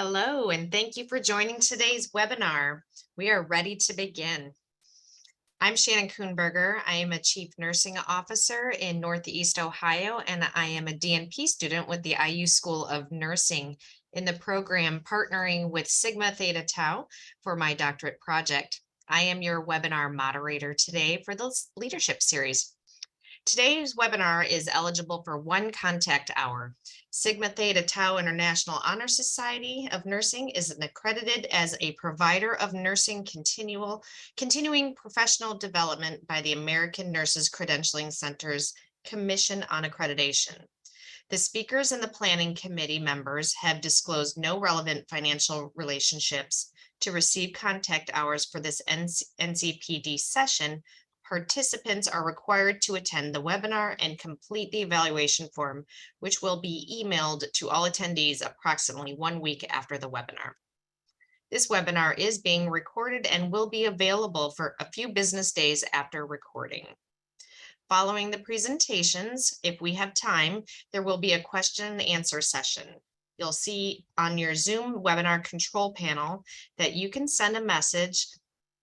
Hello, and thank you for joining today's webinar. We are ready to begin. I'm Shannon Kuhnberger. I am a Chief Nursing Officer in Northeast Ohio, and I am a DNP student with the IU School of Nursing in the program partnering with Sigma Theta Tau for my doctorate project. I am your webinar moderator today for this leadership series. Today's webinar is eligible for one contact hour. Sigma Theta Tau International Honor Society of Nursing is accredited as a provider of nursing continuing professional development by the American Nurses Credentialing Center's Commission on Accreditation. The speakers and the planning committee members have disclosed no relevant financial relationships to receive contact hours for this NCPD session. Participants are required to attend the webinar and complete the evaluation form, which will be emailed to all attendees approximately 1 week after the webinar. This webinar is being recorded and will be available for a few business days after recording. Following the presentations, if we have time, there will be a question and answer session. You'll see on your Zoom webinar control panel that you can send a message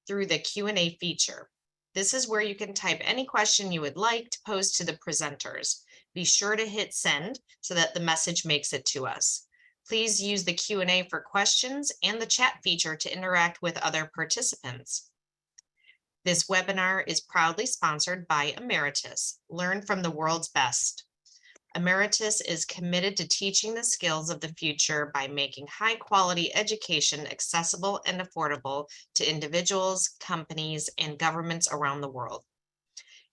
through the Q&A feature. This is where you can type any question you would like to pose to the presenters. Be sure to hit send so that the message makes it to us. Please use the Q&A for questions and the chat feature to interact with other participants. This webinar is proudly sponsored by Emeritus. Learn from the world's best. Emeritus is committed to teaching the skills of the future by making high-quality education accessible and affordable to individuals, companies, and governments around the world.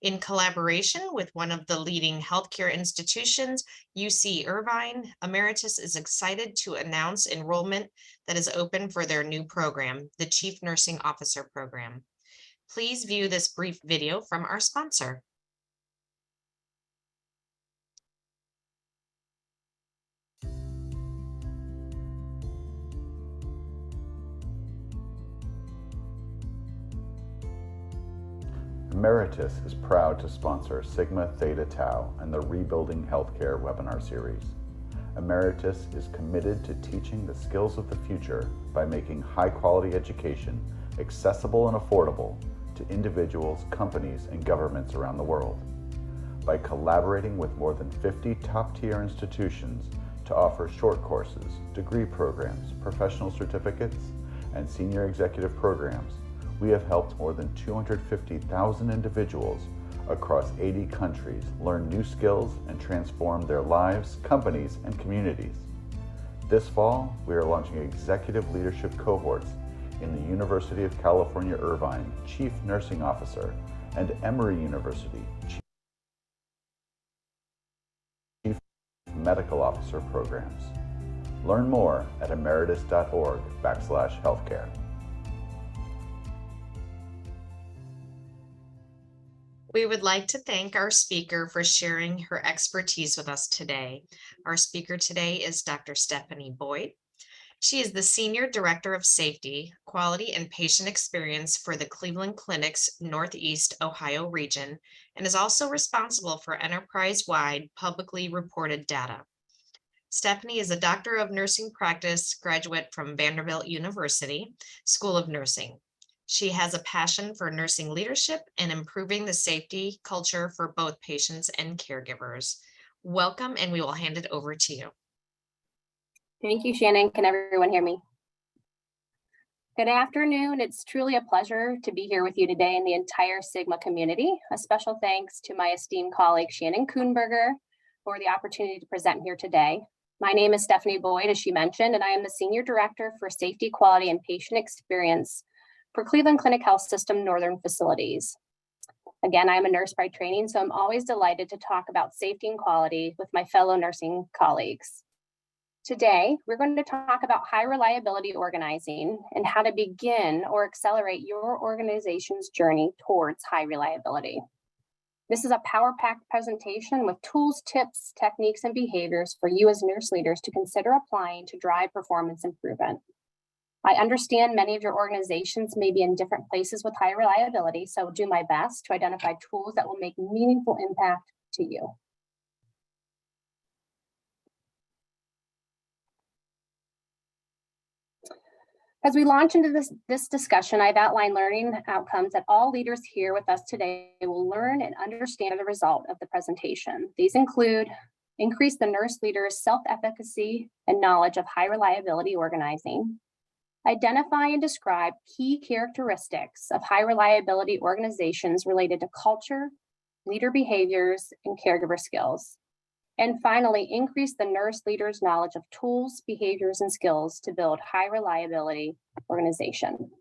In collaboration with one of the leading healthcare institutions, UC Irvine, Emeritus is excited to announce enrollment that is open for their new program, the Chief Nursing Officer Program. Please view this brief video from our sponsor. Emeritus is proud to sponsor Sigma Theta Tau and the Rebuilding Healthcare webinar series. Emeritus is committed to teaching the skills of the future by making high-quality education accessible and affordable to individuals, companies, and governments around the world. By collaborating with more than 50 top-tier institutions to offer short courses, degree programs, professional certificates, and senior executive programs, we have helped more than 250,000 individuals across 80 countries learn new skills and transform their lives, companies, and communities. This fall, we are launching executive leadership cohorts in the University of California, Irvine Chief Nursing Officer and Emory University Chief Medical Officer programs. Learn more at emeritus.org/healthcare. We would like to thank our speaker for sharing her expertise with us today. Our speaker today is Dr. Stephanie Boyd. She is the Senior Director of Safety, Quality, and Patient Experience for the Cleveland Clinic's Northeast Ohio region and is also responsible for enterprise-wide publicly reported data. Stephanie is a Doctor of Nursing Practice graduate from Vanderbilt University School of Nursing. She has a passion for nursing leadership and improving the safety culture for both patients and caregivers. Welcome, and we will hand it over to you. Thank you, Shannon. Can everyone hear me? Good afternoon. It's truly a pleasure to be here with you today and the entire Sigma community. A special thanks to my esteemed colleague, Shannon Kuhnberger, for the opportunity to present here today. My name is Stephanie Boyd, as she mentioned, and I am the Senior Director for Safety, Quality, and Patient Experience for Cleveland Clinic Health System Northern Facilities. Again, I'm a nurse by training, so I'm always delighted to talk about safety and quality with my fellow nursing colleagues. Today, we're going to talk about high reliability organizing and how to begin or accelerate your organization's journey towards high reliability. This is a power-packed presentation with tools, tips, techniques, and behaviors for you as nurse leaders to consider applying to drive performance improvement. I understand many of your organizations may be in different places with high reliability, so I'll do my best to identify tools that will make meaningful impact to you. As we launch into this discussion, I've outlined learning outcomes that all leaders here with us today will learn and understand as a result of the presentation. These include increase the nurse leader's self-efficacy and knowledge of high reliability organizing, identify and describe key characteristics of high reliability organizations related to culture, leader behaviors, and caregiver skills. And finally, increase the nurse leader's knowledge of tools, behaviors, and skills to build high reliability organization.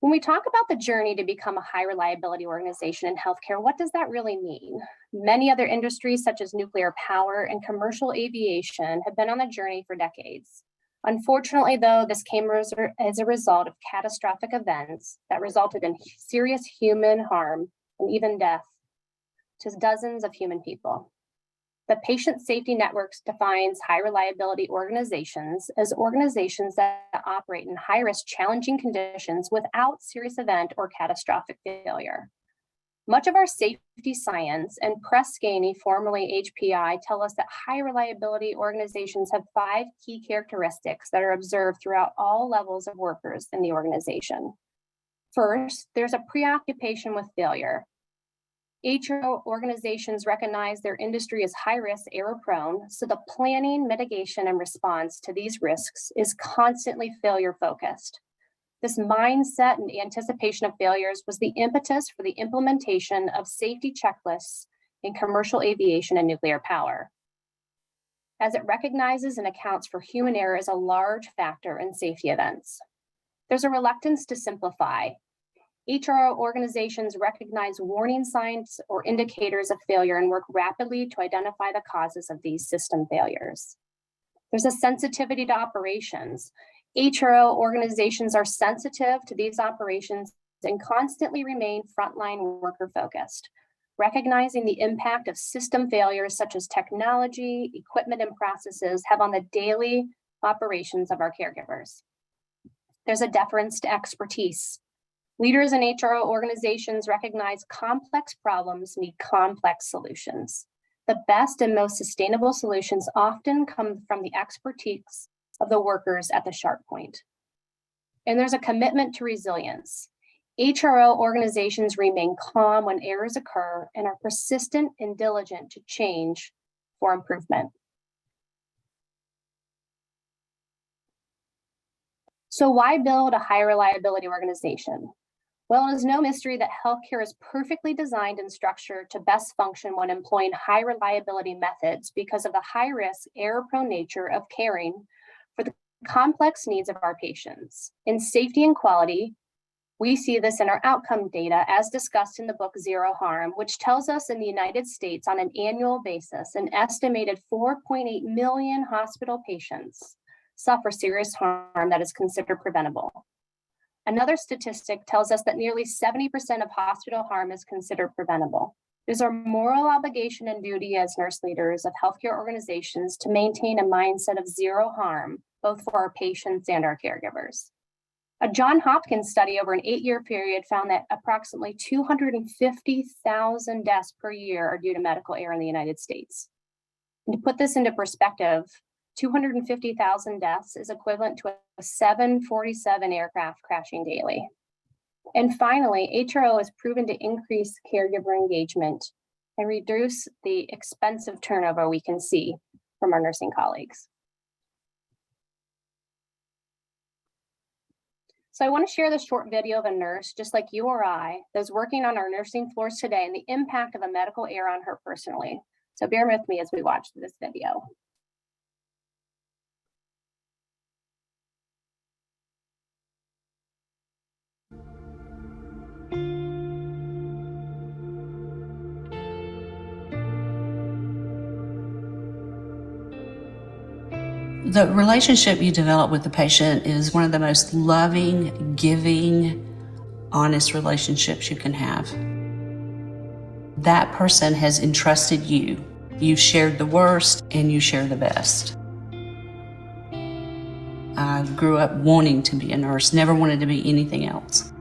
When we talk about the journey to become a high reliability organization in healthcare, what does that really mean? Many other industries such as nuclear power and commercial aviation have been on the journey for decades. Unfortunately, though, this came as a result of catastrophic events that resulted in serious human harm and even death to dozens of human people. The Patient Safety Networks defines high reliability organizations as organizations that operate in high risk, challenging conditions without serious event or catastrophic failure. Much of our safety science and Press Ganey, formerly HPI, tell us that high reliability organizations have 5 key characteristics that are observed throughout all levels of workers in the organization. First, there's a preoccupation with failure. HRO organizations recognize their industry is high risk, error prone, so the planning, mitigation, and response to these risks is constantly failure focused. This mindset and anticipation of failures was the impetus for the implementation of safety checklists in commercial aviation and nuclear power, as it recognizes and accounts for human error as a large factor in safety events. There's a reluctance to simplify. HRO organizations recognize warning signs or indicators of failure and work rapidly to identify the causes of these system failures. There's a sensitivity to operations. HRO organizations are sensitive to these operations and constantly remain frontline worker focused, recognizing the impact of system failures such as technology, equipment, and processes have on the daily operations of our caregivers. There's a deference to expertise. Leaders in HRO organizations recognize complex problems need complex solutions. The best and most sustainable solutions often come from the expertise of the workers at the sharp point. And there's a commitment to resilience. HRO organizations remain calm when errors occur and are persistent and diligent to change for improvement. So why build a high reliability organization? Well, it is no mystery that healthcare is perfectly designed and structured to best function when employing high reliability methods because of the high risk, error prone nature of caring for the complex needs of our patients. In safety and quality, we see this in our outcome data as discussed in the book Zero Harm, which tells us in the United States on an annual basis, an estimated 4.8 million hospital patients suffer serious harm that is considered preventable. Another statistic tells us that nearly 70% of hospital harm is considered preventable. It is our moral obligation and duty as nurse leaders of healthcare organizations to maintain a mindset of zero harm, both for our patients and our caregivers. A Johns Hopkins study over an 8-year period found that approximately 250,000 deaths per year are due to medical error in the United States. And to put this into perspective, 250,000 deaths is equivalent to a 747 aircraft crashing daily. And finally, HRO has proven to increase caregiver engagement and reduce the expensive turnover we can see from our nursing colleagues. So I want to share this short video of a nurse, just like you or I, that's working on our nursing floors today and the impact of a medical error on her personally. So bear with me as we watch this video. The relationship you develop with the patient is one of the most loving, giving, honest relationships you can have. That person has entrusted you. You've shared the worst and you share the best. I grew up wanting to be a nurse, never wanted to be anything else.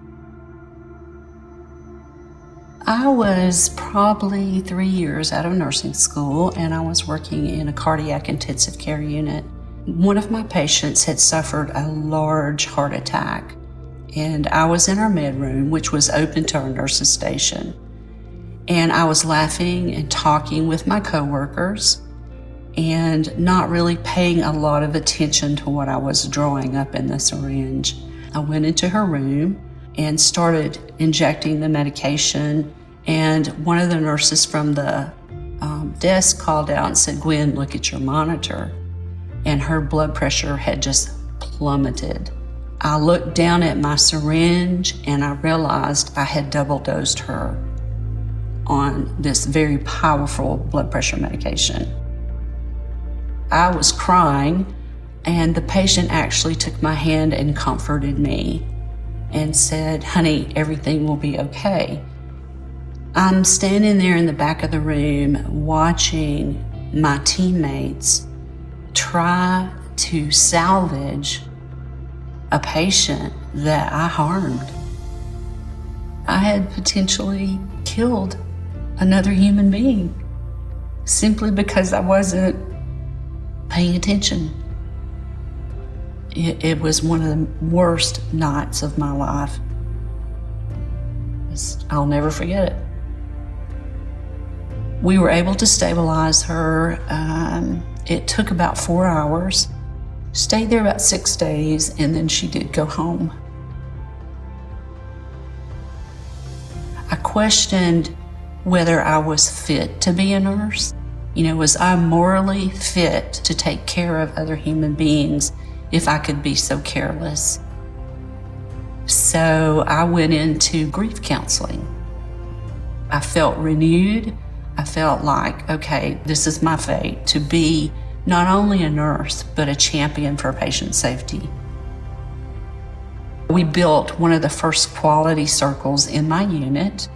I was probably 3 years out of nursing school and I was working in a cardiac intensive care unit. One of my patients had suffered a large heart attack, and I was in our med room, which was open to our nurses' station. And I was laughing and talking with my coworkers and not really paying a lot of attention to what I was drawing up in the syringe. I went into her room and started injecting the medication, and one of the nurses from the desk called out and said, "Gwen, look at your monitor." And her blood pressure had just plummeted. I looked down at my syringe and I realized I had double dosed her on this very powerful blood pressure medication. I was crying, and the patient actually took my hand and comforted me and said, "Honey, everything will be okay." I'm standing there in the back of the room watching my teammates try to salvage a patient that I harmed. I had potentially killed another human being simply because I wasn't paying attention. It was one of the worst nights of my life. I'll never forget it. We were able to stabilize her. It took about 4 hours. Stayed there about 6 days, and then she did go home. I questioned whether I was fit to be a nurse. Was I morally fit to take care of other human beings if I could be so careless? So I went into grief counseling. I felt renewed. I felt like, okay, this is my fate, to be not only a nurse, but a champion for patient safety. We built one of the first quality circles in my unit,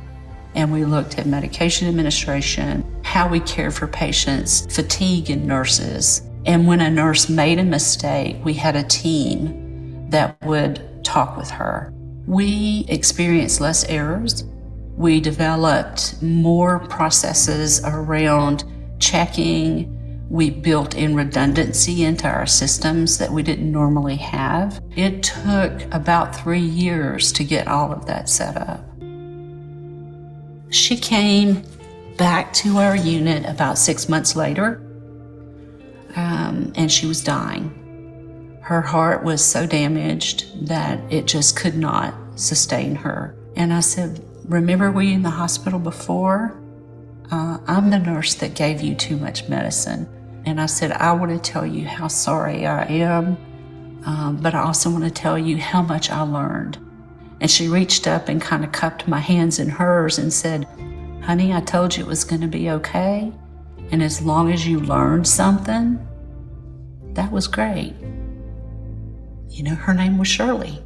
and we looked at medication administration, how we cared for patients, fatigue in nurses. And when a nurse made a mistake, we had a team that would talk with her. We experienced less errors. We developed more processes around checking. We built in redundancy into our systems that we didn't normally have. It took about 3 years to get all of that set up. She came back to our unit about 6 months later, and she was dying. Her heart was so damaged that it just could not sustain her. And I said, "Remember we in the hospital before? I'm the nurse that gave you too much medicine." And I said, "I want to tell you how sorry I am, but I also want to tell you how much I learned." And she reached up and kind of cupped my hands in hers and said, "Honey, I told you it was going to be okay. And as long as you learned something, that was great." Her name was Shirley.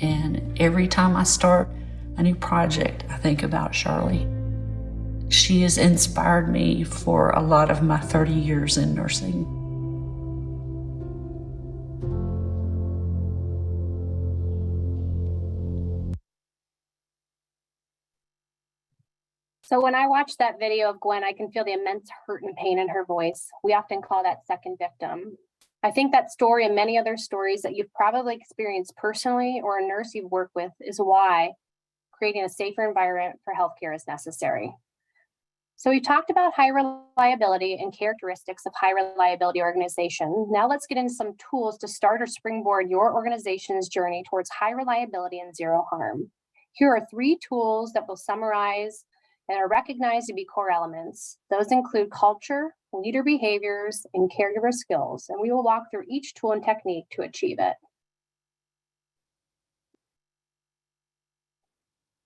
And every time I start a new project, I think about Shirley. She has inspired me for a lot of my 30 years in nursing. So when I watch that video of Gwen, I can feel the immense hurt and pain in her voice. We often call that second victim. I think that story and many other stories that you've probably experienced personally or a nurse you've worked with is why creating a safer environment for healthcare is necessary. So we talked about high reliability and characteristics of high reliability organization. Now let's get into some tools to start or springboard your organization's journey towards high reliability and zero harm. Here are 3 tools that will summarize and are recognized to be core elements. Those include culture, leader behaviors, and caregiver skills. And we will walk through each tool and technique to achieve it.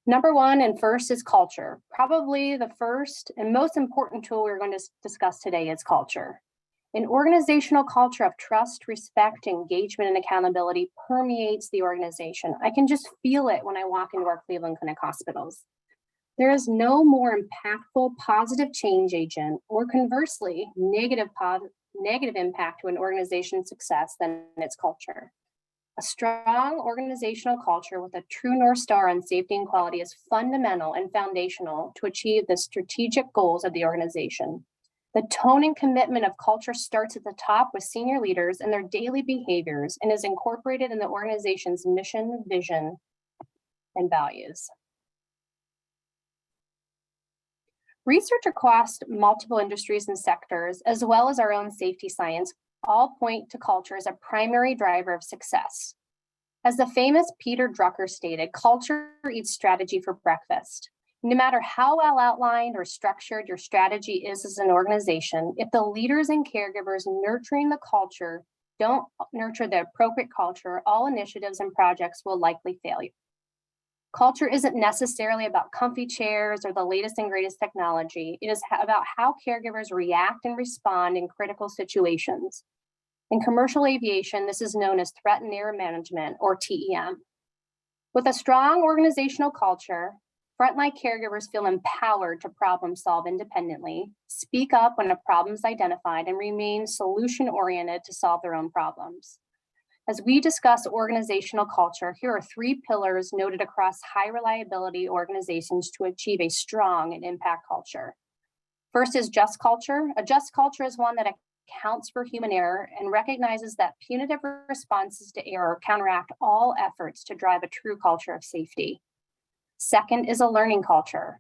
Number 1 and first is culture. Probably the first and most important tool we're going to discuss today is culture. An organizational culture of trust, respect, engagement, and accountability permeates the organization. I can just feel it when I walk into our Cleveland Clinic hospitals. There is no more impactful positive change agent, or conversely, negative impact to an organization's success than its culture. A strong organizational culture with a true North Star on safety and quality is fundamental and foundational to achieve the strategic goals of the organization. The tone and commitment of culture starts at the top with senior leaders and their daily behaviors and is incorporated in the organization's mission, vision, and values. Research across multiple industries and sectors, as well as our own safety science, all point to culture as a primary driver of success. As the famous Peter Drucker stated, culture eats strategy for breakfast. No matter how well outlined or structured your strategy is as an organization, if the leaders and caregivers nurturing the culture don't nurture the appropriate culture, all initiatives and projects will likely fail you. Culture isn't necessarily about comfy chairs or the latest and greatest technology. It is about how caregivers react and respond in critical situations. In commercial aviation, this is known as threat and error management, or TEM. With a strong organizational culture, frontline caregivers feel empowered to problem solve independently, speak up when a problem is identified, and remain solution-oriented to solve their own problems. As we discuss organizational culture, here are 3 pillars noted across high reliability organizations to achieve a strong and impact culture. First is just culture. A just culture is one that accounts for human error and recognizes that punitive responses to error counteract all efforts to drive a true culture of safety. Second is a learning culture.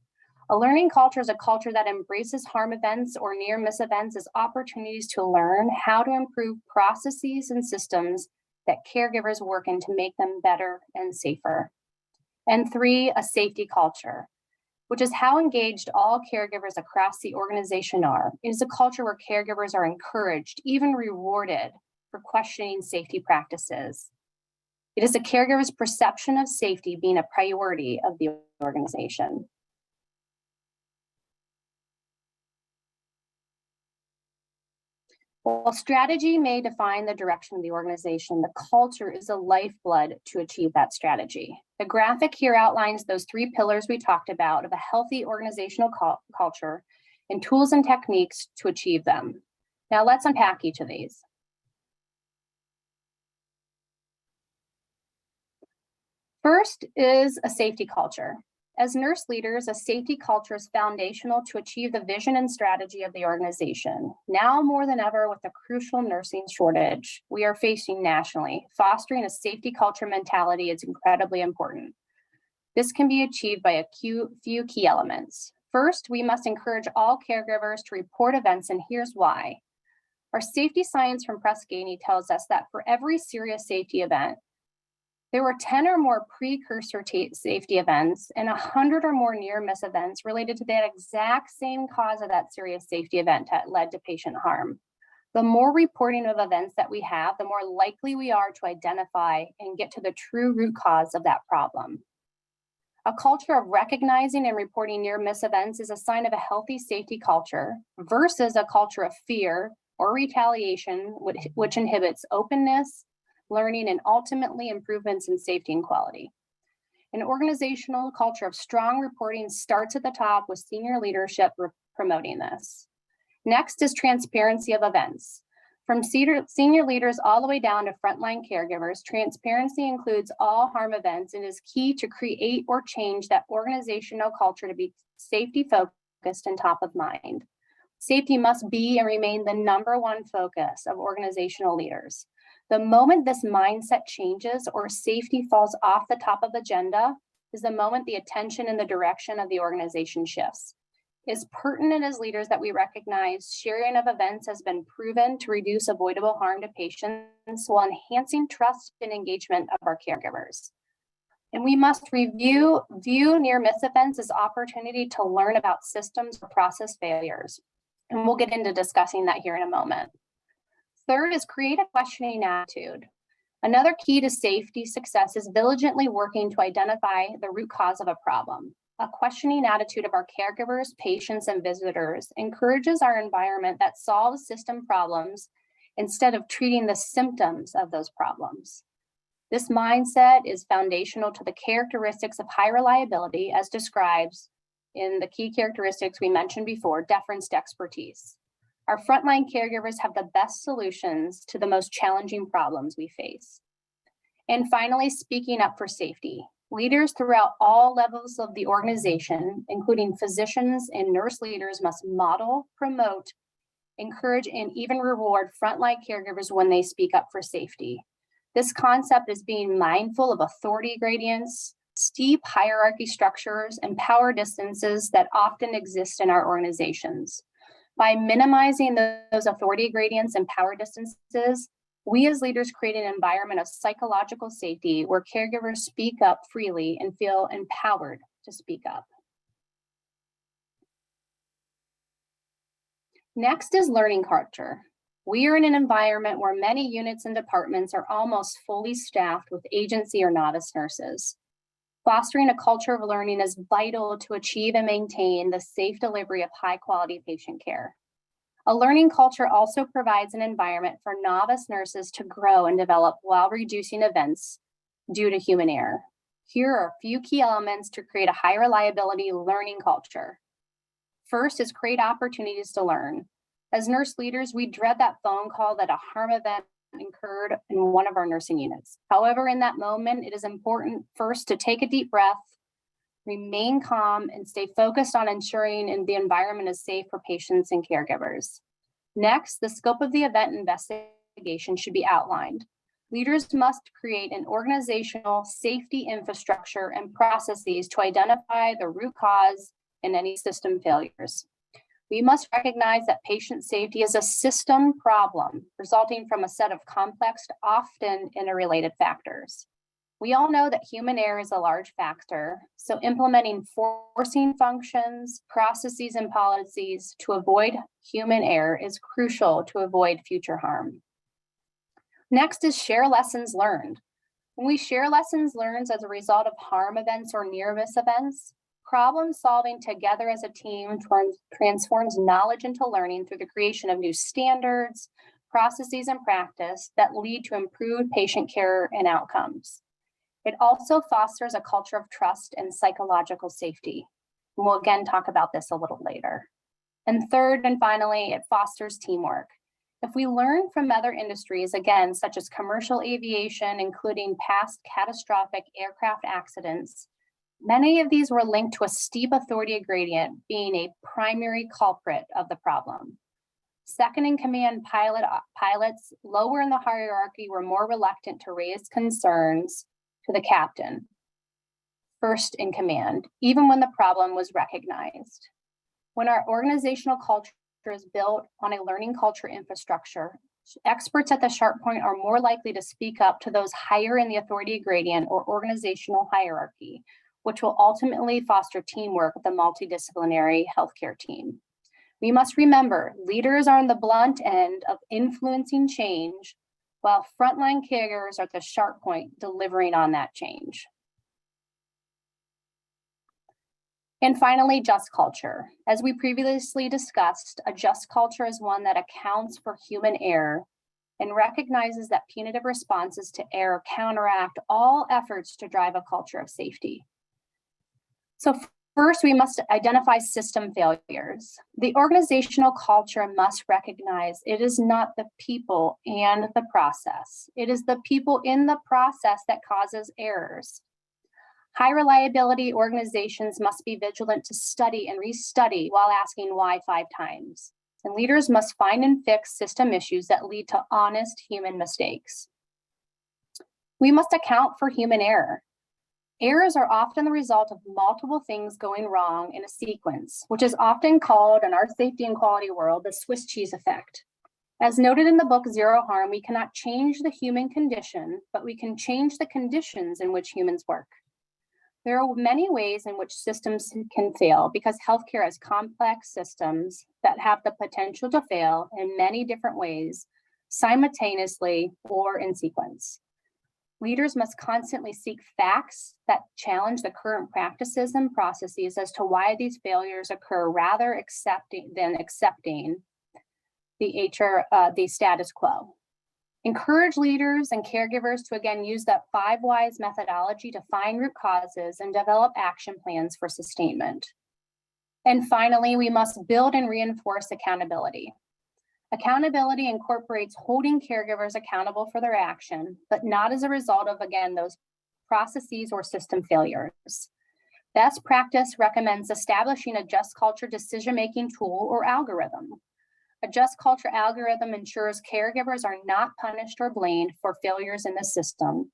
A learning culture is a culture that embraces harm events or near miss events as opportunities to learn how to improve processes and systems that caregivers work in to make them better and safer. And 3, a safety culture, which is how engaged all caregivers across the organization are. It is a culture where caregivers are encouraged, even rewarded, for questioning safety practices. It is a caregiver's perception of safety being a priority of the organization. While strategy may define the direction of the organization, the culture is the lifeblood to achieve that strategy. The graphic here outlines those 3 pillars we talked about of a healthy organizational culture and tools and techniques to achieve them. Now let's unpack each of these. First is a safety culture. As nurse leaders, a safety culture is foundational to achieve the vision and strategy of the organization. Now more than ever, with the crucial nursing shortage we are facing nationally, fostering a safety culture mentality is incredibly important. This can be achieved by a few key elements. First, we must encourage all caregivers to report events, and here's why. Our safety science from Press Ganey tells us that for every serious safety event, there were 10 or more precursor safety events and 100 or more near miss events related to that exact same cause of that serious safety event that led to patient harm. The more reporting of events that we have, the more likely we are to identify and get to the true root cause of that problem. A culture of recognizing and reporting near miss events is a sign of a healthy safety culture versus a culture of fear or retaliation, which inhibits openness, learning, and ultimately improvements in safety and quality. An organizational culture of strong reporting starts at the top with senior leadership promoting this. Next is transparency of events. From senior leaders all the way down to frontline caregivers, transparency includes all harm events and is key to create or change that organizational culture to be safety focused and top of mind. Safety must be and remain the #1 focus of organizational leaders. The moment this mindset changes or safety falls off the top of the agenda is the moment the attention and the direction of the organization shifts. It's pertinent as leaders that we recognize sharing of events has been proven to reduce avoidable harm to patients while enhancing trust and engagement of our caregivers. And we must view near miss events as opportunity to learn about systems or process failures. And we'll get into discussing that here in a moment. Third is create a questioning attitude. Another key to safety success is diligently working to identify the root cause of a problem. A questioning attitude of our caregivers, patients, and visitors encourages our environment that solves system problems instead of treating the symptoms of those problems. This mindset is foundational to the characteristics of high reliability as described in the key characteristics we mentioned before, deference to expertise. Our frontline caregivers have the best solutions to the most challenging problems we face. And finally, speaking up for safety. Leaders throughout all levels of the organization, including physicians and nurse leaders, must model, promote, encourage, and even reward frontline caregivers when they speak up for safety. This concept is being mindful of authority gradients, steep hierarchy structures, and power distances that often exist in our organizations. By minimizing those authority gradients and power distances, we as leaders create an environment of psychological safety where caregivers speak up freely and feel empowered to speak up. Next is learning culture. We are in an environment where many units and departments are almost fully staffed with agency or novice nurses. Fostering a culture of learning is vital to achieve and maintain the safe delivery of high-quality patient care. A learning culture also provides an environment for novice nurses to grow and develop while reducing events due to human error. Here are a few key elements to create a high reliability learning culture. First is create opportunities to learn. As nurse leaders, we dread that phone call that a harm event occurred in one of our nursing units. However, in that moment, it is important first to take a deep breath, remain calm, and stay focused on ensuring the environment is safe for patients and caregivers. Next, the scope of the event investigation should be outlined. Leaders must create an organizational safety infrastructure and processes to identify the root cause and any system failures. We must recognize that patient safety is a system problem resulting from a set of complex, often interrelated factors. We all know that human error is a large factor, so implementing forcing functions, processes, and policies to avoid human error is crucial to avoid future harm. Next is share lessons learned. When we share lessons learned as a result of harm events or near-miss events, problem solving together as a team transforms knowledge into learning through the creation of new standards, processes, and practice that lead to improved patient care and outcomes. It also fosters a culture of trust and psychological safety. And we'll again talk about this a little later. And third and finally, it fosters teamwork. If we learn from other industries, again, such as commercial aviation, including past catastrophic aircraft accidents, many of these were linked to a steep authority gradient being a primary culprit of the problem. Second in command pilots lower in the hierarchy were more reluctant to raise concerns to the captain, first in command, even when the problem was recognized. When our organizational culture is built on a learning culture infrastructure, experts at the sharp point are more likely to speak up to those higher in the authority gradient or organizational hierarchy, which will ultimately foster teamwork with a multidisciplinary healthcare team. We must remember, leaders are on the blunt end of influencing change, while frontline caregivers are at the sharp point delivering on that change. And finally, just culture. As we previously discussed, a just culture is one that accounts for human error and recognizes that punitive responses to error counteract all efforts to drive a culture of safety. So first, we must identify system failures. The organizational culture must recognize it is not the people and the process. It is the people in the process that causes errors. High reliability organizations must be vigilant to study and restudy while asking why 5 times. And leaders must find and fix system issues that lead to honest human mistakes. We must account for human error. Errors are often the result of multiple things going wrong in a sequence, which is often called in our safety and quality world, the Swiss cheese effect. As noted in the book Zero Harm, we cannot change the human condition, but we can change the conditions in which humans work. There are many ways in which systems can fail because healthcare has complex systems that have the potential to fail in many different ways, simultaneously or in sequence. Leaders must constantly seek facts that challenge the current practices and processes as to why these failures occur, rather than accepting the status quo. Encourage leaders and caregivers to again use that 5 whys methodology to find root causes and develop action plans for sustainment. And finally, we must build and reinforce accountability. Accountability incorporates holding caregivers accountable for their action, but not as a result of, again, those processes or system failures. Best practice recommends establishing a just culture decision-making tool or algorithm. A just culture algorithm ensures caregivers are not punished or blamed for failures in the system.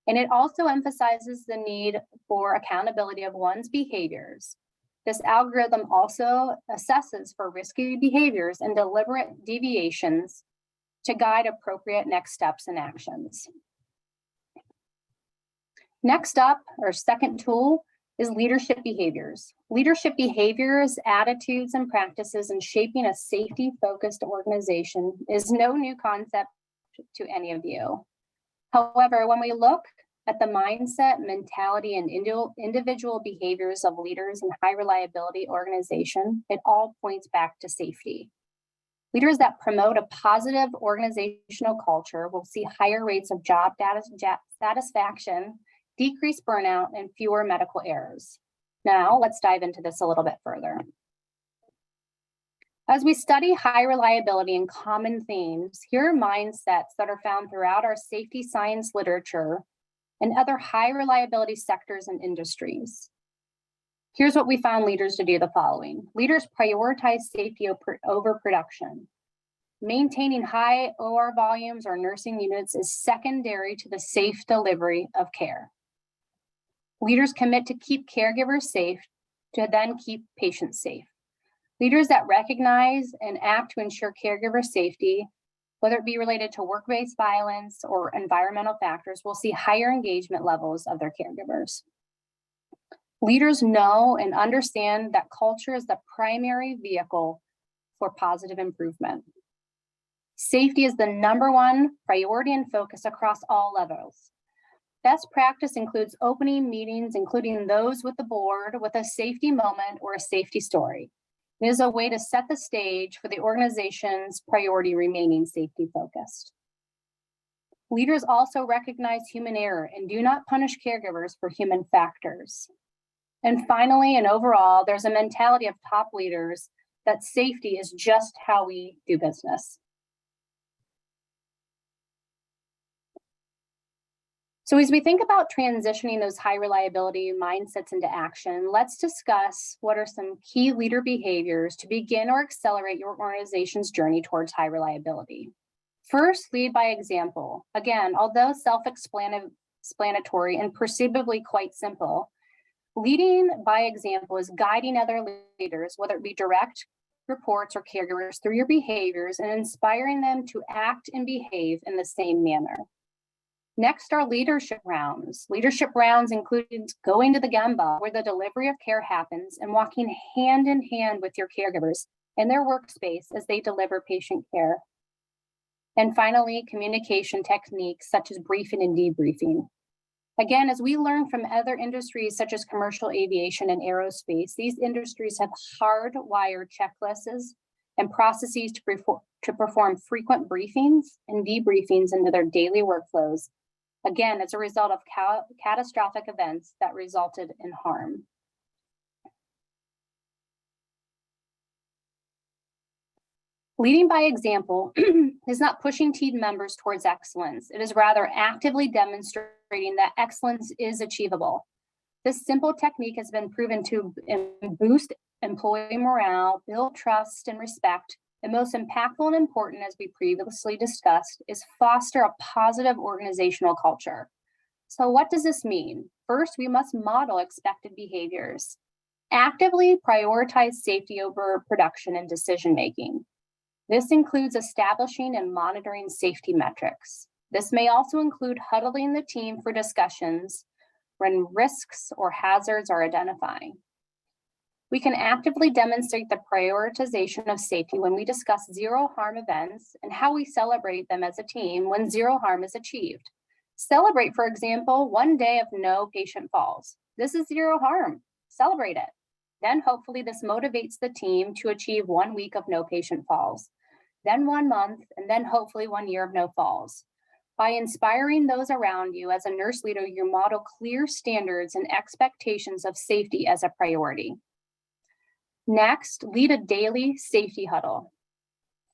And it also emphasizes the need for accountability of one's behaviors. This algorithm also assesses for risky behaviors and deliberate deviations to guide appropriate next steps and actions. Next up, our second tool is leadership behaviors. Leadership behaviors, attitudes, and practices in shaping a safety-focused organization is no new concept to any of you. However, when we look at the mindset, mentality, and individual behaviors of leaders in high reliability organization, it all points back to safety. Leaders that promote a positive organizational culture will see higher rates of job satisfaction, decreased burnout, and fewer medical errors. Now, let's dive into this a little bit further. As we study high reliability and common themes, here are mindsets that are found throughout our safety science literature and other high reliability sectors and industries. Here's what we found leaders to do the following. Leaders prioritize safety over production. Maintaining high OR volumes or nursing units is secondary to the safe delivery of care. Leaders commit to keep caregivers safe to then keep patients safe. Leaders that recognize and act to ensure caregiver safety, whether it be related to work-based violence or environmental factors, will see higher engagement levels of their caregivers. Leaders know and understand that culture is the primary vehicle for positive improvement. Safety is the #1 priority and focus across all levels. Best practice includes opening meetings, including those with the board, with a safety moment or a safety story. It is a way to set the stage for the organization's priority remaining safety focused. Leaders also recognize human error and do not punish caregivers for human factors. And finally, and overall, there's a mentality of top leaders that safety is just how we do business. So as we think about transitioning those high reliability mindsets into action, let's discuss what are some key leader behaviors to begin or accelerate your organization's journey towards high reliability. First, lead by example. Again, although self-explanatory and perceivably quite simple, leading by example is guiding other leaders, whether it be direct reports or caregivers, through your behaviors and inspiring them to act and behave in the same manner. Next are leadership rounds. Leadership rounds include going to the gemba, where the delivery of care happens, and walking hand in hand with your caregivers in their workspace as they deliver patient care. And finally, communication techniques such as briefing and debriefing. Again, as we learn from other industries such as commercial aviation and aerospace, these industries have hardwired checklists and processes to perform frequent briefings and debriefings into their daily workflows. Again, as a result of catastrophic events that resulted in harm. Leading by example is not pushing team members towards excellence. It is rather actively demonstrating that excellence is achievable. This simple technique has been proven to boost employee morale, build trust and respect, and most impactful and important, as we previously discussed, is foster a positive organizational culture. So what does this mean? First, we must model expected behaviors. Actively prioritize safety over production and decision-making. This includes establishing and monitoring safety metrics. This may also include huddling the team for discussions when risks or hazards are identified. We can actively demonstrate the prioritization of safety when we discuss zero harm events and how we celebrate them as a team when zero harm is achieved. Celebrate, for example, 1 day of no patient falls. This is zero harm. Celebrate it. Then hopefully this motivates the team to achieve 1 week of no patient falls, then 1 month, and then hopefully 1 year of no falls. By inspiring those around you as a nurse leader, you model clear standards and expectations of safety as a priority. Next, lead a daily safety huddle.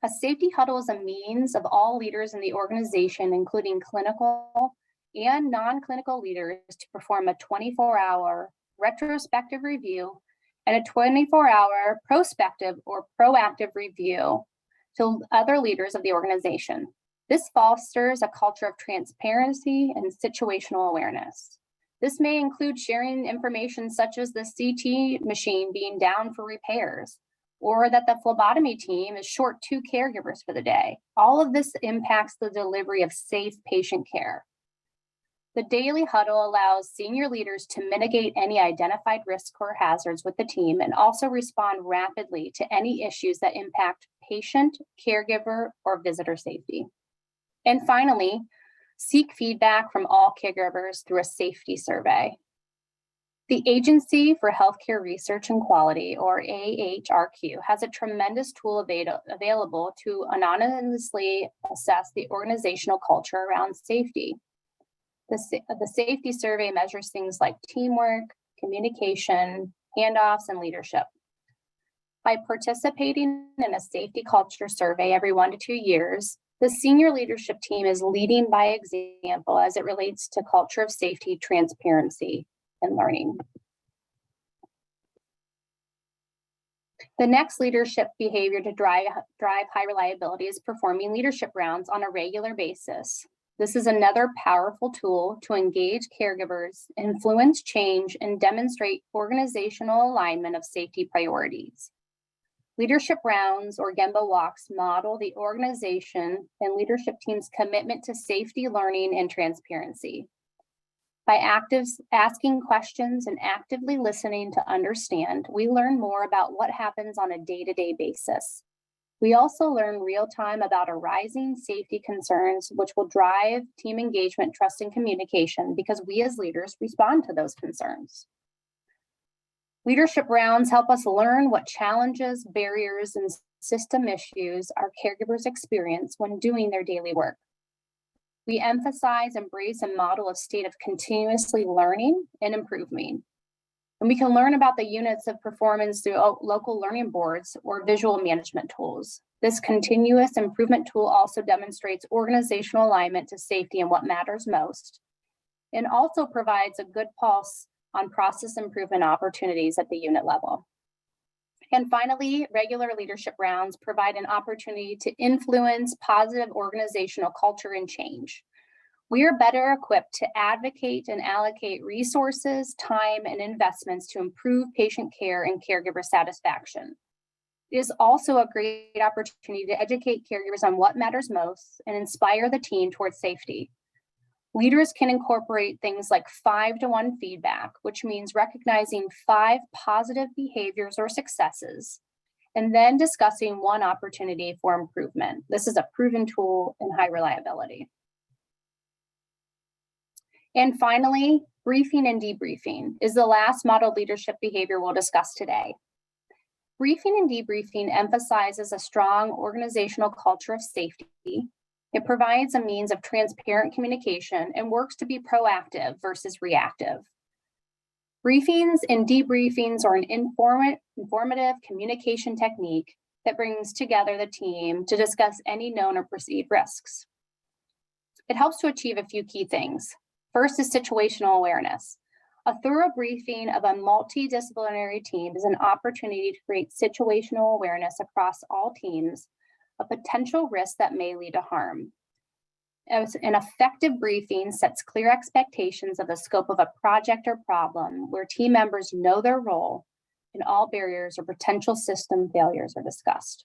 A safety huddle is a means of all leaders in the organization, including clinical and non-clinical leaders, to perform a 24-hour retrospective review and a 24-hour prospective or proactive review to other leaders of the organization. This fosters a culture of transparency and situational awareness. This may include sharing information such as the CT machine being down for repairs, or that the phlebotomy team is short 2 caregivers for the day. All of this impacts the delivery of safe patient care. The daily huddle allows senior leaders to mitigate any identified risks or hazards with the team and also respond rapidly to any issues that impact patient, caregiver, or visitor safety. And finally, seek feedback from all caregivers through a safety survey. The Agency for Healthcare Research and Quality, or AHRQ, has a tremendous tool available to anonymously assess the organizational culture around safety. The safety survey measures things like teamwork, communication, handoffs, and leadership. By participating in a safety culture survey every 1 to 2 years, the senior leadership team is leading by example as it relates to culture of safety, transparency, and learning. The next leadership behavior to drive high reliability is performing leadership rounds on a regular basis. This is another powerful tool to engage caregivers, influence change, and demonstrate organizational alignment of safety priorities. Leadership rounds or Gemba walks model the organization and leadership team's commitment to safety, learning, and transparency. By asking questions and actively listening to understand, we learn more about what happens on a day-to-day basis. We also learn real-time about arising safety concerns, which will drive team engagement, trust, and communication because we as leaders respond to those concerns. Leadership rounds help us learn what challenges, barriers, and system issues our caregivers experience when doing their daily work. We emphasize, embrace, and model a state of continuously learning and improving. And we can learn about the units of performance through local learning boards or visual management tools. This continuous improvement tool also demonstrates organizational alignment to safety and what matters most, and also provides a good pulse on process improvement opportunities at the unit level. And finally, regular leadership rounds provide an opportunity to influence positive organizational culture and change. We are better equipped to advocate and allocate resources, time, and investments to improve patient care and caregiver satisfaction. It is also a great opportunity to educate caregivers on what matters most and inspire the team towards safety. Leaders can incorporate things like 5-to-1 feedback, which means recognizing 5 positive behaviors or successes, and then discussing 1 opportunity for improvement. This is a proven tool in high reliability. And finally, briefing and debriefing is the last model leadership behavior we'll discuss today. Briefing and debriefing emphasizes a strong organizational culture of safety. It provides a means of transparent communication and works to be proactive versus reactive. Briefings and debriefings are an informative communication technique that brings together the team to discuss any known or perceived risks. It helps to achieve a few key things. First is situational awareness. A thorough briefing of a multidisciplinary team is an opportunity to create situational awareness across all teams of potential risks that may lead to harm. As an effective briefing sets clear expectations of the scope of a project or problem where team members know their role and all barriers or potential system failures are discussed.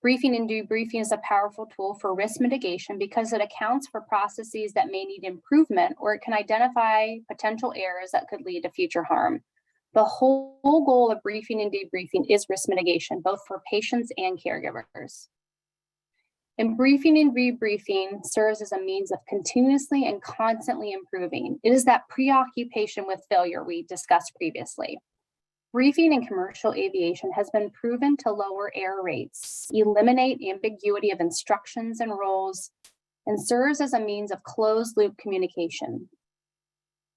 Briefing and debriefing is a powerful tool for risk mitigation because it accounts for processes that may need improvement, or it can identify potential errors that could lead to future harm. The whole goal of briefing and debriefing is risk mitigation, both for patients and caregivers. And briefing and debriefing serves as a means of continuously and constantly improving. It is that preoccupation with failure we discussed previously. Briefing in commercial aviation has been proven to lower error rates, eliminate ambiguity of instructions and roles, and serves as a means of closed-loop communication.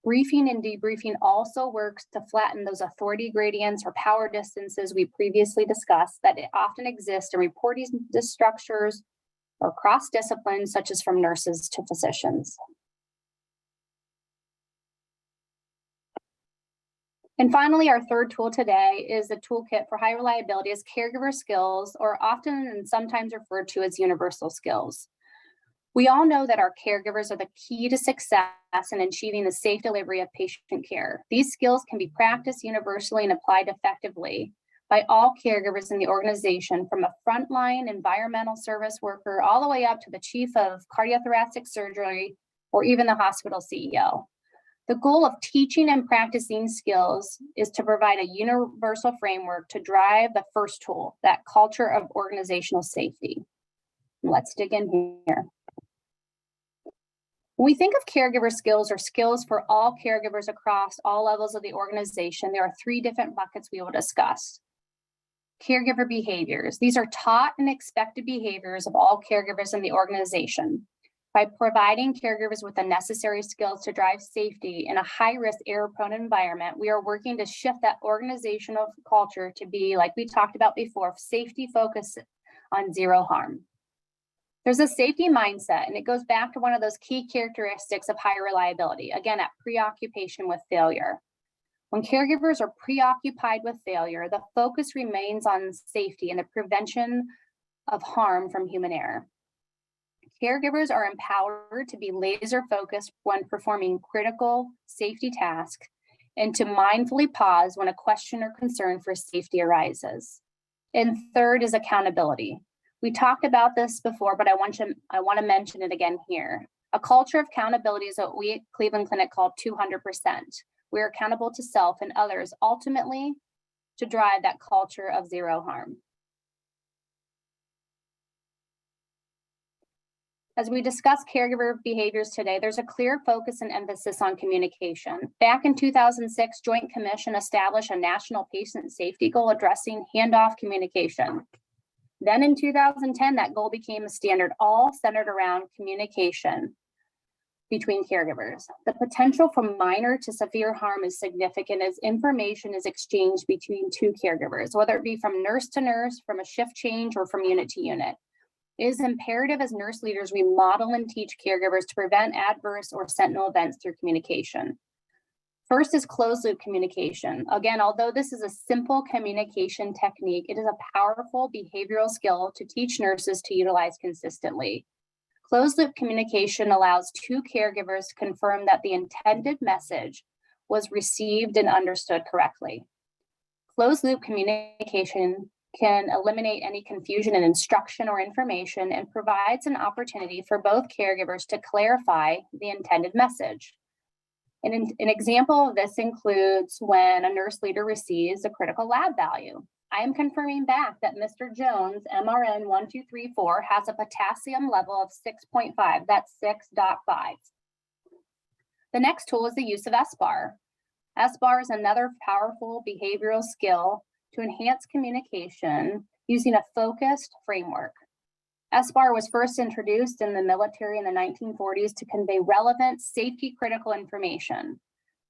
Briefing and debriefing also works to flatten those authority gradients or power distances we previously discussed that often exist in reporting structures or cross disciplines, such as from nurses to physicians. And finally, our third tool today is a toolkit for high reliability as caregiver skills, or often and sometimes referred to as universal skills. We all know that our caregivers are the key to success in achieving the safe delivery of patient care. These skills can be practiced universally and applied effectively by all caregivers in the organization, from a frontline environmental service worker all the way up to the chief of cardiothoracic surgery or even the hospital CEO. The goal of teaching and practicing skills is to provide a universal framework to drive the first tool, that culture of organizational safety. Let's dig in here. When we think of caregiver skills or skills for all caregivers across all levels of the organization, there are three different buckets we will discuss. Caregiver behaviors. These are taught and expected behaviors of all caregivers in the organization. By providing caregivers with the necessary skills to drive safety in a high-risk, error-prone environment, we are working to shift that organizational culture to be, like we talked about before, safety focused on zero harm. There's a safety mindset, and it goes back to one of those key characteristics of high reliability, again, at preoccupation with failure. When caregivers are preoccupied with failure, the focus remains on safety and the prevention of harm from human error. Caregivers are empowered to be laser focused when performing critical safety tasks and to mindfully pause when a question or concern for safety arises. And third is accountability. We talked about this before, but I want to mention it again here. A culture of accountability is what we at Cleveland Clinic call 200%. We're accountable to self and others, ultimately to drive that culture of zero harm. As we discuss caregiver behaviors today, there's a clear focus and emphasis on communication. Back in 2006, Joint Commission established a national patient safety goal addressing handoff communication. Then in 2010, that goal became a standard, all centered around communication between caregivers. The potential from minor to severe harm is significant as information is exchanged between two caregivers, whether it be from nurse to nurse, from a shift change, or from unit to unit. It is imperative as nurse leaders we model and teach caregivers to prevent adverse or sentinel events through communication. First is closed loop communication. Again, although this is a simple communication technique, it is a powerful behavioral skill to teach nurses to utilize consistently. Closed loop communication allows two caregivers to confirm that the intended message was received and understood correctly. Closed loop communication can eliminate any confusion in instruction or information and provides an opportunity for both caregivers to clarify the intended message. And an example of this includes when a nurse leader receives a critical lab value. I am confirming back that Mr. Jones, MRN 1234, has a potassium level of 6.5, that's 6.5. The next tool is the use of SBAR. SBAR is another powerful behavioral skill to enhance communication using a focused framework. SBAR was first introduced in the military in the 1940s to convey relevant safety critical information.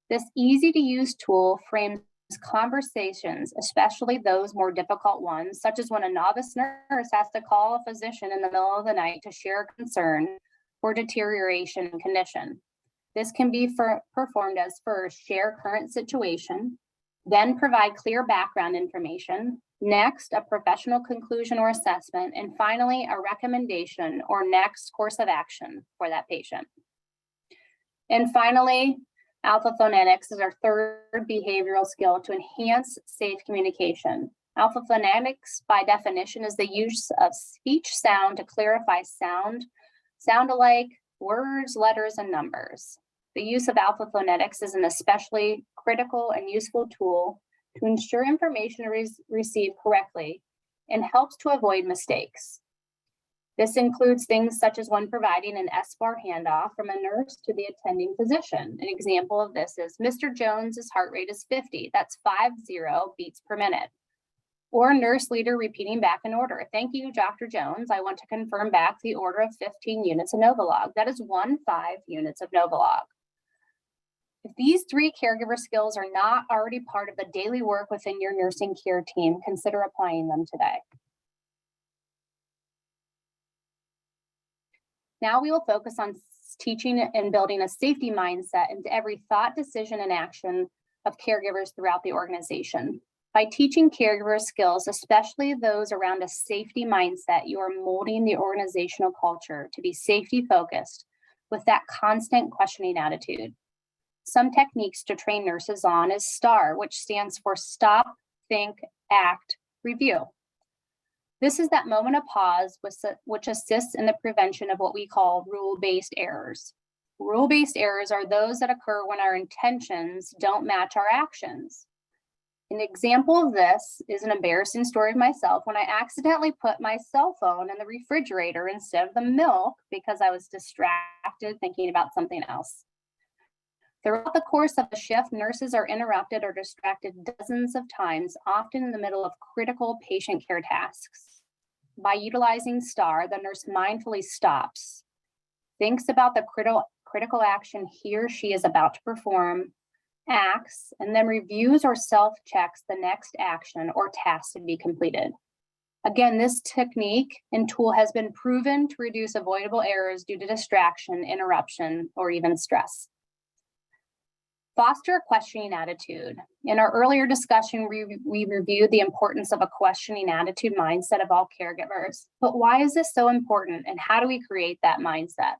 This easy to use tool frames conversations, especially those more difficult ones, such as when a novice nurse has to call a physician in the middle of the night to share a concern or deterioration in condition. This can be performed as first, share current situation, then provide clear background information, next, a professional conclusion or assessment, and finally, a recommendation or next course of action for that patient. And finally, alpha phonetics is our third behavioral skill to enhance safe communication. Alpha phonetics, by definition, is the use of speech sound to clarify sound alike, words, letters, and numbers. The use of alpha phonetics is an especially critical and useful tool to ensure information is received correctly and helps to avoid mistakes. This includes things such as when providing an SBAR handoff from a nurse to the attending physician. An example of this is Mr. Jones's heart rate is 50, that's 50 beats per minute. Or nurse leader repeating back an order. Thank you, Dr. Jones. I want to confirm back the order of 15 units of Novolog. That is 15 units of Novolog. If these three caregiver skills are not already part of the daily work within your nursing care team, consider applying them today. Now we will focus on teaching and building a safety mindset into every thought, decision, and action of caregivers throughout the organization. By teaching caregivers skills, especially those around a safety mindset, you are molding the organizational culture to be safety focused with that constant questioning attitude. Some techniques to train nurses on is STAR, which stands for Stop, Think, Act, Review. This is that moment of pause which assists in the prevention of what we call rule-based errors. Rule-based errors are those that occur when our intentions don't match our actions. An example of this is an embarrassing story of myself when I accidentally put my cell phone in the refrigerator instead of the milk because I was distracted thinking about something else. Throughout the course of the shift, nurses are interrupted or distracted dozens of times, often in the middle of critical patient care tasks. By utilizing STAR, the nurse mindfully stops, thinks about the critical action he or she is about to perform, acts, and then reviews or self-checks the next action or task to be completed. Again, this technique and tool has been proven to reduce avoidable errors due to distraction, interruption, or even stress. Foster a questioning attitude. In our earlier discussion, we reviewed the importance of a questioning attitude mindset of all caregivers. But why is this so important, and how do we create that mindset?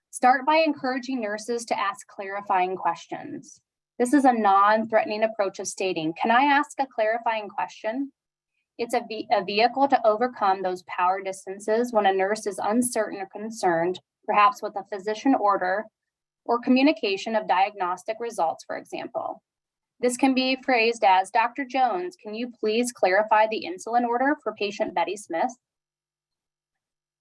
Start by encouraging nurses to ask clarifying questions. This is a non-threatening approach of stating, "Can I ask a clarifying question?" It's a vehicle to overcome those power distances when a nurse is uncertain or concerned, perhaps with a physician order or communication of diagnostic results, for example. This can be phrased as, "Dr. Jones, can you please clarify the insulin order for patient Betty Smith?"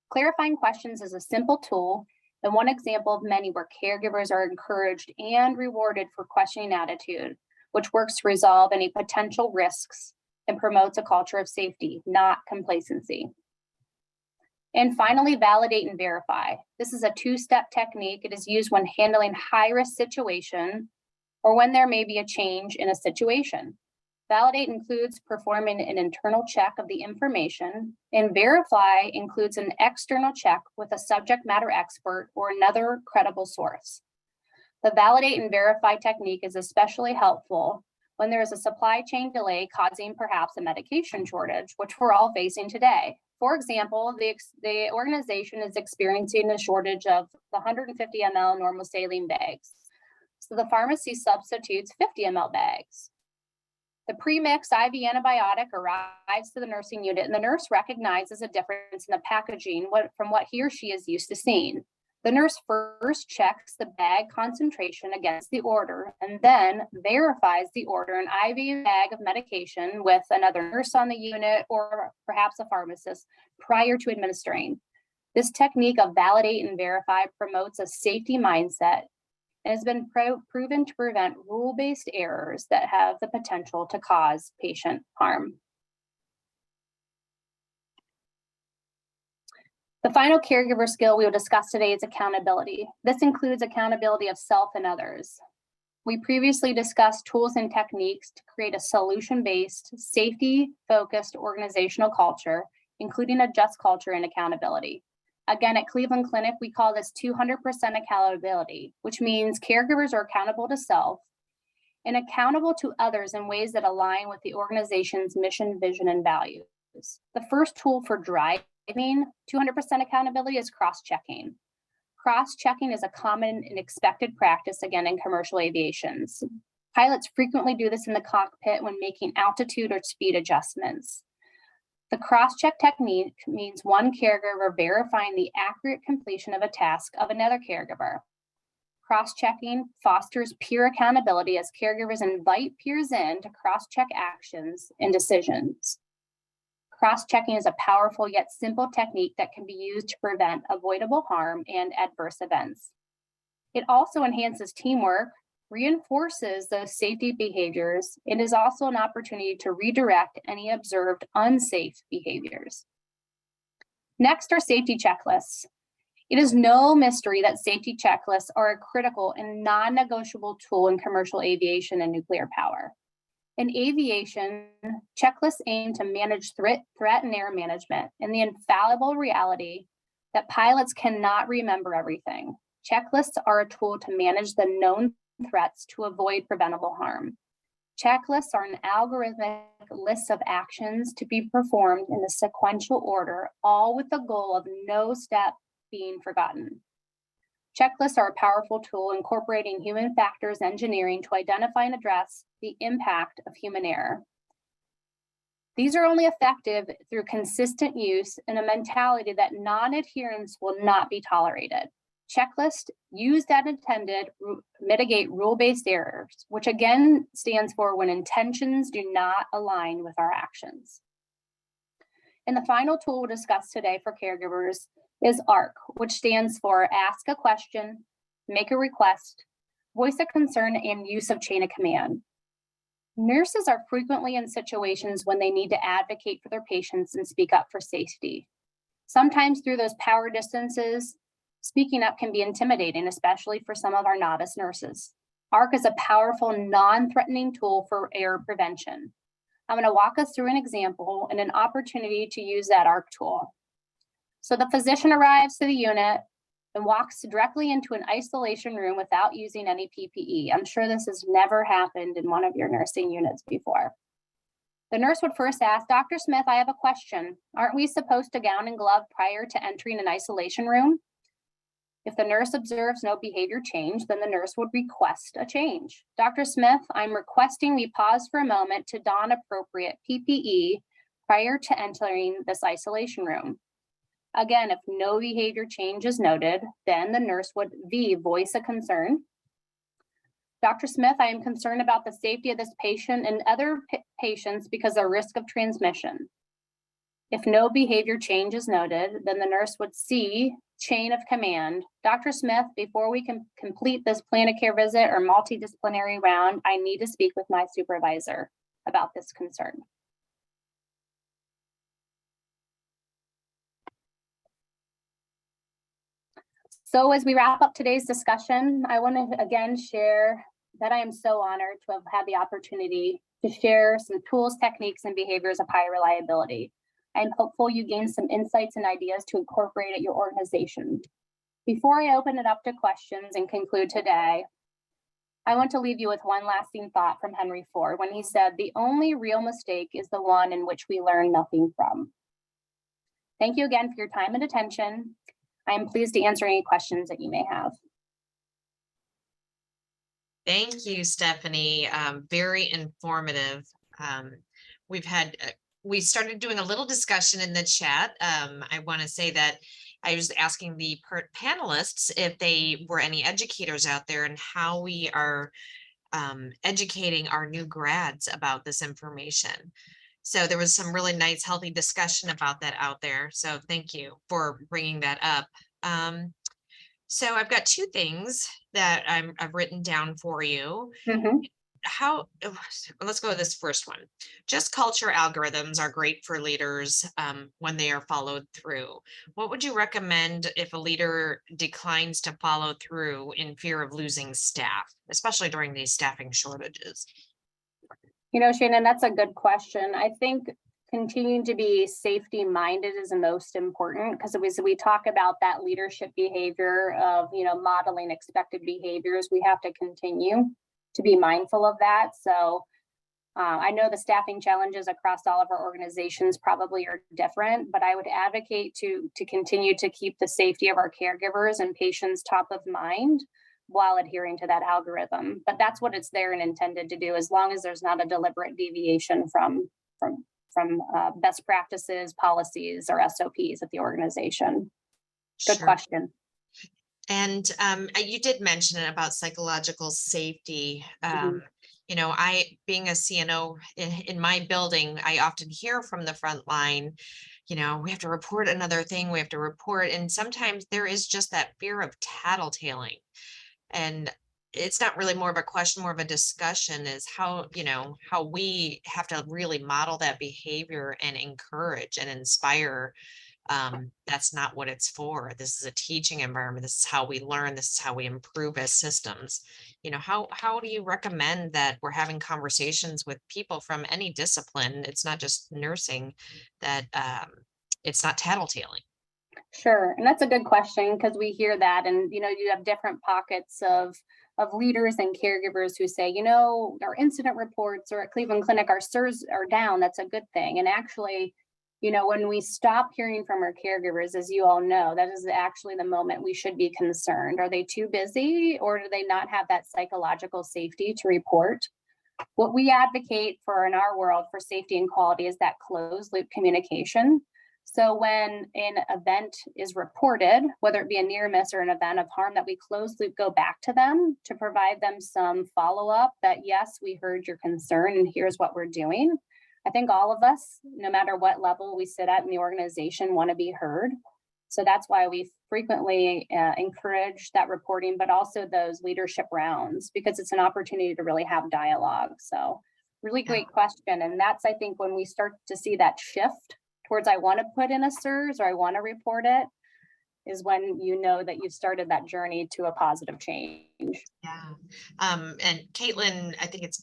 Clarifying questions is a simple tool and one example of many where caregivers are encouraged and rewarded for questioning attitude, which works to resolve any potential risks and promotes a culture of safety, not complacency. And finally, validate and verify. This is a two-step technique. It is used when handling high-risk situation or when there may be a change in a situation. Validate includes performing an internal check of the information, and verify includes an external check with a subject matter expert or another credible source. The validate and verify technique is especially helpful when there is a supply chain delay causing perhaps a medication shortage, which we're all facing today. For example, the organization is experiencing a shortage of the 150 ml normal saline bags. So the pharmacy substitutes 50 ml bags. The pre-mixed IV antibiotic arrives to the nursing unit, and the nurse recognizes a difference in the packaging from what he or she is used to seeing. The nurse first checks the bag concentration against the order and then verifies the order an IV bag of medication with another nurse on the unit or perhaps a pharmacist prior to administering. This technique of validate and verify promotes a safety mindset and has been proven to prevent rule-based errors that have the potential to cause patient harm. The final caregiver skill we will discuss today is accountability. This includes accountability of self and others. We previously discussed tools and techniques to create a solution-based, safety-focused organizational culture, including a just culture and accountability. Again, at Cleveland Clinic, we call this 200% accountability, which means caregivers are accountable to self and accountable to others in ways that align with the organization's mission, vision, and values. The first tool for driving 200% accountability is cross-checking. Cross-checking is a common and expected practice, again, in commercial aviation. Pilots frequently do this in the cockpit when making altitude or speed adjustments. The cross-check technique means one caregiver verifying the accurate completion of a task of another caregiver. Cross-checking fosters peer accountability as caregivers invite peers in to cross-check actions and decisions. Cross-checking is a powerful yet simple technique that can be used to prevent avoidable harm and adverse events. It also enhances teamwork, reinforces those safety behaviors, and is also an opportunity to redirect any observed unsafe behaviors. Next are safety checklists. It is no mystery that safety checklists are a critical and non-negotiable tool in commercial aviation and nuclear power. In aviation, checklists aim to manage threat and error management and the infallible reality that pilots cannot remember everything. Checklists are a tool to manage the known threats to avoid preventable harm. Checklists are an algorithmic list of actions to be performed in a sequential order, all with the goal of no step being forgotten. Checklists are a powerful tool incorporating human factors engineering to identify and address the impact of human error. These are only effective through consistent use and a mentality that non-adherence will not be tolerated. Checklists used as intended mitigate rule-based errors, which again stands for when intentions do not align with our actions. And the final tool we'll discuss today for caregivers is ARC, which stands for Ask a Question, Make a Request, Voice a Concern, and Use of Chain of Command. Nurses are frequently in situations when they need to advocate for their patients and speak up for safety. Sometimes through those power distances, speaking up can be intimidating, especially for some of our novice nurses. ARC is a powerful, non-threatening tool for error prevention. I'm going to walk us through an example and an opportunity to use that ARC tool. So the physician arrives to the unit and walks directly into an isolation room without using any PPE. I'm sure this has never happened in one of your nursing units before. The nurse would first ask, Dr. Smith, I have a question. Aren't we supposed to gown and glove prior to entering an isolation room? If the nurse observes no behavior change, then the nurse would request a change. Dr. Smith, I'm requesting we pause for a moment to don appropriate PPE prior to entering this isolation room. Again, if no behavior change is noted, then the nurse would voice a concern. Dr. Smith, I am concerned about the safety of this patient and other patients because of risk of transmission. If no behavior change is noted, then the nurse would chain of command. Dr. Smith, before we can complete this plan of care visit or multidisciplinary round, I need to speak with my supervisor about this concern. So as we wrap up today's discussion, I want to again share that I am so honored to have had the opportunity to share some tools, techniques, and behaviors of high reliability. I'm hopeful you gain some insights and ideas to incorporate at your organization. Before I open it up to questions and conclude today, I want to leave you with one lasting thought from Henry Ford when he said, the only real mistake is the one in which we learn nothing from. Thank you again for your time and attention. I am pleased to answer any questions that you may have. Thank you, Stephanie. Very informative. We started doing a little discussion in the chat. I want to say that I was asking the panelists if they were any educators out there and how we are educating our new grads about this information. So there was some really nice, healthy discussion about that out there. So thank you for bringing that up. So I've got two things that I've written down for you. Let's go with this first one. Just culture algorithms are great for leaders when they are followed through. What would you recommend if a leader declines to follow through in fear of losing staff, especially during these staffing shortages? You know, Shannon, that's a good question. I think continuing to be safety minded is the most important, because as we talk about that leadership behavior of, modeling expected behaviors, we have to continue to be mindful of that. So I know the staffing challenges across all of our organizations probably are different, but I would advocate to continue to keep the safety of our caregivers and patients top of mind while adhering to that algorithm. But that's what it's there and intended to do, as long as there's not a deliberate deviation from best practices, policies, or SOPs at the organization. Good question. And you did mention about psychological safety. I, being a CNO in my building, I often hear from the front line, we have to report another thing, we have to report. And sometimes there is just that fear of tattletaling. And it's not really more of a question, more of a discussion is how we have to really model that behavior and encourage and inspire. That's not what it's for. This is a teaching environment. This is how we learn. This is how we improve as systems. How do you recommend that we're having conversations with people from any discipline? It's not just nursing, that it's not tattletaling. Sure, and that's a good question because we hear that, and you have different pockets of leaders and caregivers who say, our incident reports or at Cleveland Clinic, our SIRS are down. That's a good thing. And actually, when we stop hearing from our caregivers, as you all know, that is actually the moment we should be concerned. Are they too busy, or do they not have that psychological safety to report? What we advocate for in our world for safety and quality is that closed loop communication. So when an event is reported, whether it be a near miss or an event of harm, that we closed loop go back to them to provide them some follow-up that, yes, we heard your concern and here's what we're doing. I think all of us, no matter what level we sit at in the organization, want to be heard. So that's why we frequently encourage that reporting, but also those leadership rounds, because it's an opportunity to really have dialogue. So really great question. And that's, I think, when we start to see that shift towards I want to put in a SIRS or I want to report it, is when you know that you've started that journey to a positive change. Yeah. And Caitlin, I think it's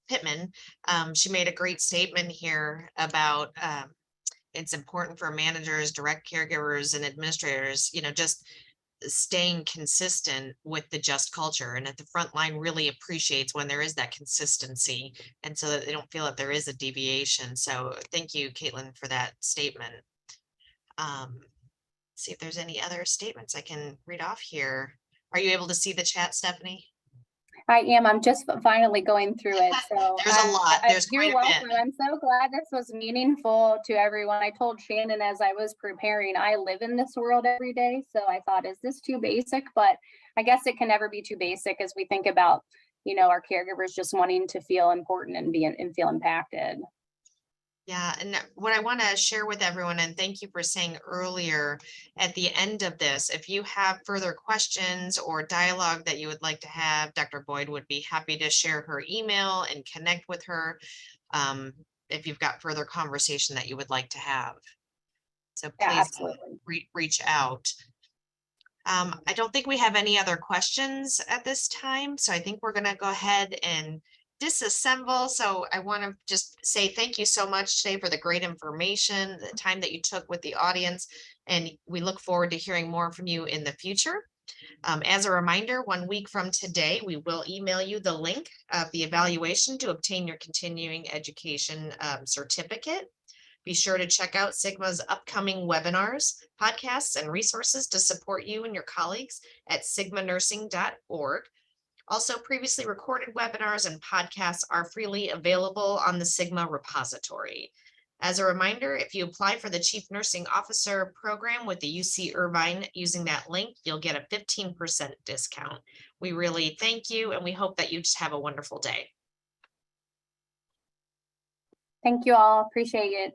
Pittman, she made a great statement here about it's important for managers, direct caregivers, and administrators, just staying consistent with the just culture, and that the front line really appreciates when there is that consistency, and so that they don't feel that there is a deviation. So thank you, Caitlin, for that statement. See if there's any other statements I can read off here. Are you able to see the chat, Stephanie? I am. I'm just finally going through it. So there's a lot. There's you're welcome. I'm so glad this was meaningful to everyone. I told Shannon as I was preparing, I live in this world every day. So I thought, is this too basic? But I guess it can never be too basic as we think about, our caregivers just wanting to feel important and feel impacted. Yeah, and what I want to share with everyone, and thank you for saying earlier at the end of this, if you have further questions or dialogue that you would like to have, Dr. Boyd would be happy to share her email and connect with her if you've got further conversation that you would like to have. So please reach out. I don't think we have any other questions at this time, so I think we're going to go ahead and disassemble. So I want to just say thank you so much today for the great information, the time that you took with the audience, and we look forward to hearing more from you in the future. As a reminder, 1 week from today, we will email you the link of the evaluation to obtain your continuing education certificate. Be sure to check out Sigma's upcoming webinars, podcasts, and resources to support you and your colleagues at sigmanursing.org. Also, previously recorded webinars and podcasts are freely available on the Sigma repository. As a reminder, if you apply for the Chief Nursing Officer program with the UC Irvine using that link, you'll get a 15% discount. We really thank you, and we hope that you just have a wonderful day. Thank you all. Appreciate it.